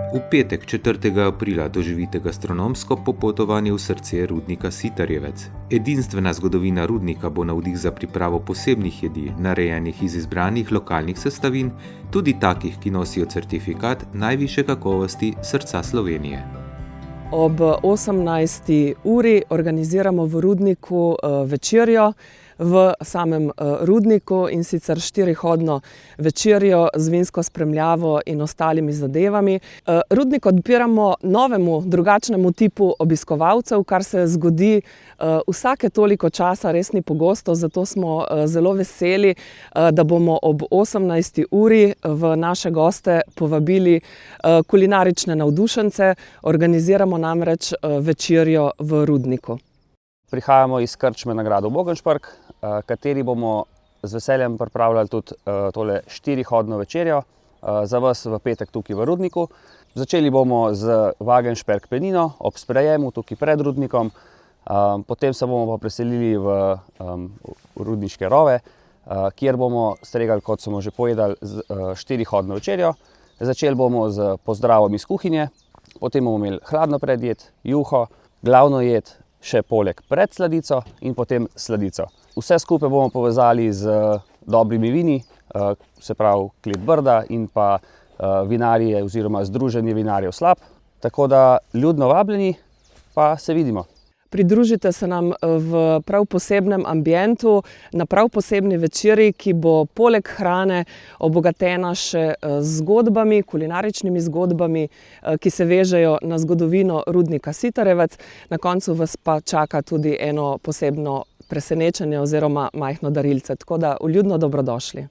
V petek 4. aprila doživite gastronomsko popotovanje v srce rudnika Sitarjevec. Edinstvena zgodovina rudnika bo navdih za pripravo posebnih jedi, narejenih iz izbranih lokalnih sestavin, tudi takih, ki nosijo certifikat najvišje kakovosti srca Slovenije. Ob 18. uri organiziramo v rudniku večerjo v samem rudniku, in sicer 4-hodno večerjo z vinsko spremljavo in ostalimi zadevami. Rudnik odpiramo novemu, drugačnemu tipu obiskovalcev, kar se zgodi vsake toliko časa, res ni pogosto, zato smo zelo veseli, da bomo ob 18. uri v naše goste povabili kulinarične navdušence. Organiziramo namreč večerjo v rudniku. Prihajamo iz krčme na gradu Bogenšpark, kateri bomo z veseljem pripravljali tudi tole 4-hodno večerjo za vas v petek tukaj v rudniku. Začeli bomo z Wagenšperk penino ob sprejemu tukaj pred rudnikom, potem se bomo pa preselili v rudniške rove, kjer bomo stregali, kot smo že povedali, 4-hodno večerjo. Začeli bomo z pozdravom iz kuhinje, potem bomo imeli hladno predjed, juho, glavno jed, še poleg pred sladico in potem sladico. Vse skupaj bomo povezali z dobrimi vini, se pravi Klet Brda in pa vinarije oziroma Združenje vinarjev Slap. Tako da ljudno vabljeni, pa se vidimo. Pridružite se nam v prav posebnem ambientu, na prav posebni večerji, ki bo poleg hrane obogatena še z zgodbami, kulinaričnimi zgodbami, ki se vežejo na zgodovino rudnika Sitarjevec. Na koncu vas pa čaka tudi eno posebno presenečenje oziroma majhno darilce, tako da vljudno dobrodošli.